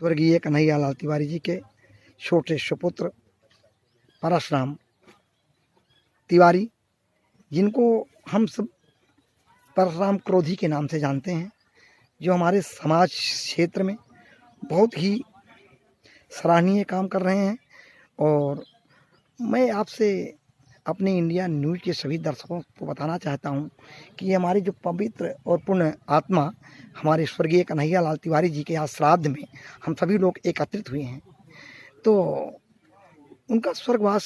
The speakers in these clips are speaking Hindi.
स्वर्गीय कन्हैयालाल तिवारी जी के छोटे सुपुत्र परशुराम तिवारी, जिनको हम सब परशुराम क्रोधी के नाम से जानते हैं, जो हमारे समाज क्षेत्र में बहुत ही सराहनीय काम कर रहे हैं। और मैं आपसे अपने इंडिया न्यूज़ के सभी दर्शकों को बताना चाहता हूं कि हमारी जो पवित्र और पुण्य आत्मा हमारे स्वर्गीय कन्हैयालाल तिवारी जी के आज श्राद्ध में हम सभी लोग एकत्रित हुए हैं, तो उनका स्वर्गवास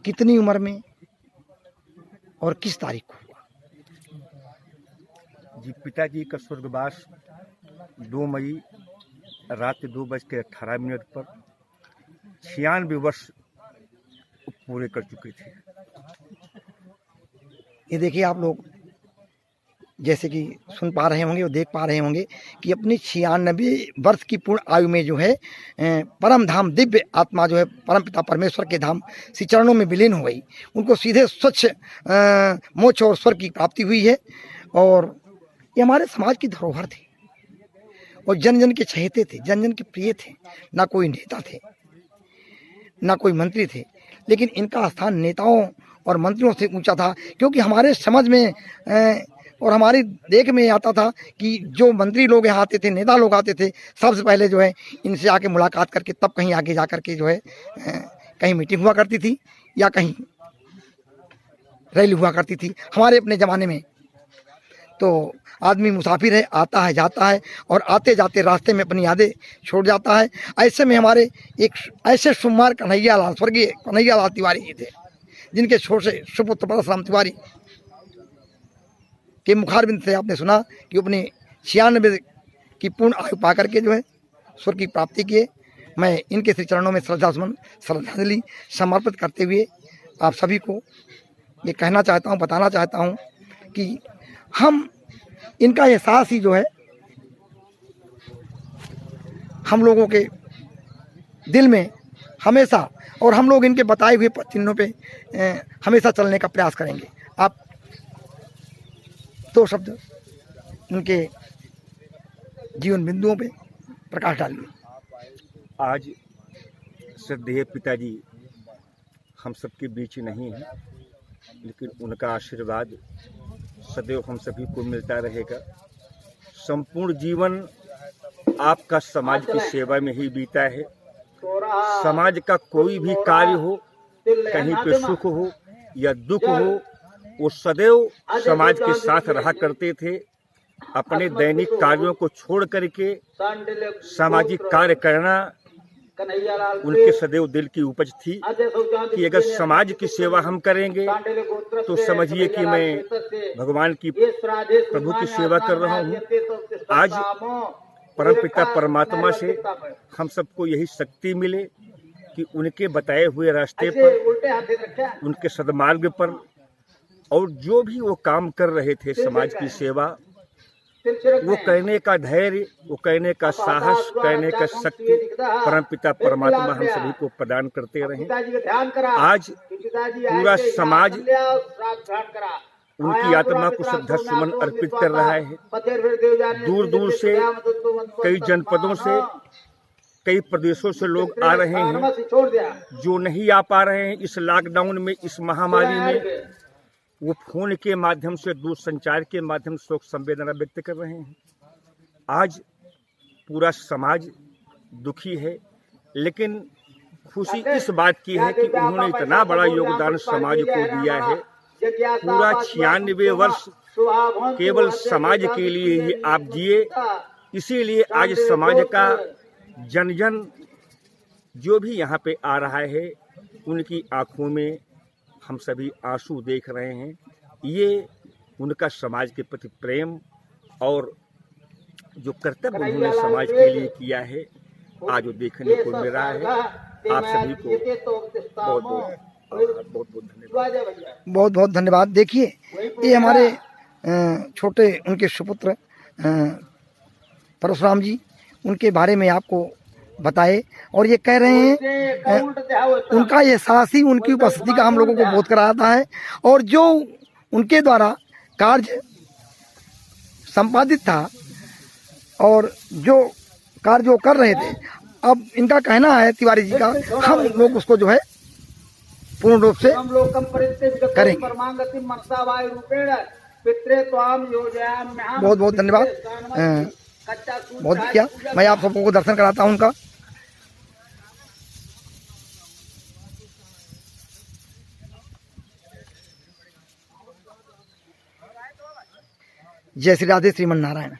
कितनी उम्र में और किस तारीख को हुआ? जी, पिताजी का स्वर्गवास 2 मई रात 2:18 पर 96 वर्ष पूरे कर चुके थे। ये देखिए, आप लोग जैसे कि सुन पा रहे होंगे और देख पा रहे होंगे कि अपनी 96 वर्ष की पूर्ण आयु में जो है परम धाम दिव्य आत्मा जो है परम पिता परमेश्वर के धाम श्री चरणों में विलीन हो गई। उनको सीधे स्वच्छ मोक्ष और स्वर्ग की प्राप्ति हुई है। और ये हमारे समाज की धरोहर थे और जन जन के चहेते थे, जन जन के प्रिय थे। ना कोई नेता थे, ना कोई मंत्री थे, लेकिन इनका स्थान नेताओं और मंत्रियों से ऊंचा था, क्योंकि हमारे समझ में और हमारी देख में आता था कि जो मंत्री लोग यहाँ आते थे, नेता लोग आते थे, सबसे पहले जो है इनसे आके मुलाकात करके तब कहीं आगे जा करके जो है कहीं मीटिंग हुआ करती थी या कहीं रैली हुआ करती थी। हमारे अपने ज़माने में तो आदमी मुसाफिर है, आता है जाता है और आते जाते रास्ते में अपनी यादें छोड़ जाता है। ऐसे में हमारे एक ऐसे सुकुमार कन्हैयालाल, स्वर्गीय कन्हैयालाल तिवारी जी थे, जिनके छोटे सुपुत्र परशुराम तिवारी के मुखारबिंद से आपने सुना कि अपने 96 की पूर्ण आयु पा करके जो है स्वर्ग की प्राप्ति किए। मैं इनके श्री चरणों में श्रद्धांजलि समर्पित करते हुए आप सभी को ये कहना चाहता हूँ, बताना चाहता हूँ कि हम इनका एहसास ही जो है हम लोगों के दिल में हमेशा, और हम लोग इनके बताए हुए चिन्हों पे हमेशा चलने का प्रयास करेंगे। आप 2 शब्द उनके जीवन बिंदुओं पे प्रकाश डालिए। आज श्रद्धेय पिताजी हम सबके बीच नहीं हैं, लेकिन उनका आशीर्वाद सदैव हम सभी को मिलता रहेगा। संपूर्ण जीवन आपका समाज की सेवा में ही बीता है। समाज का कोई भी कार्य हो, कहीं पे सुख हो या दुख हो, वो सदैव समाज के साथ रहा करते थे। अपने दैनिक कार्यों को छोड़ करके सामाजिक कार्य करना उनके सदैव दिल की उपज थी कि अगर समाज की सेवा हम करेंगे तो समझिए कि मैं भगवान की, प्रभु की सेवा कर रहा हूँ। आज परमपिता परमात्मा से हम सबको यही शक्ति मिले कि उनके बताए हुए रास्ते पर, उनके सद्मार्ग पर, और जो भी वो काम कर रहे थे समाज की सेवा, वो करने का धैर्य, वो करने का साहस, करने का शक्ति परमपिता परमात्मा हम सभी को प्रदान करते रहे। आज पूरा समाज उनकी आत्मा को श्रद्धा सुमन अर्पित कर रहा है। दूर दूर से, कई जनपदों से, कई प्रदेशों से लोग आ रहे हैं, जो नहीं आ पा रहे हैं इस लॉकडाउन में, इस महामारी में। वो फोन के माध्यम से, दूर संचार के माध्यम से शोक संवेदना व्यक्त कर रहे हैं। आज पूरा समाज दुखी है, लेकिन खुशी इस बात की है कि उन्होंने इतना बड़ा योगदान समाज को दिया है। पूरा 96 वर्ष केवल समाज के लिए ही आप जिए। इसीलिए आज समाज का जन जन जो भी यहाँ पे आ रहा है, उनकी आंखों में हम सभी आंसू देख रहे हैं। ये उनका समाज के प्रति प्रेम और जो कर्तव्य उन्होंने समाज के लिए किया है, आज वो देखने को मिल रहा है। आप सभी को बहुत बहुत धन्यवाद। बहुत बहुत धन्यवाद। देखिए, ये हमारे छोटे उनके सुपुत्र परशुराम जी, उनके बारे में आपको बताए और ये कह रहे हैं उनका एहसास ही उनकी उपस्थिति का हम लोगों को बोध कराता है। और जो उनके द्वारा कार्य संपादित था और जो कार्य जो कर रहे थे, अब इनका कहना है तिवारी जी का, हम लोग उसको जो है पूर्ण रूप से करेंगे। बहुत बहुत धन्यवाद, बहुत किया। मैं आप सबको दर्शन कराता हूँ उनका। जय श्री राधे, श्रीमन नारायण।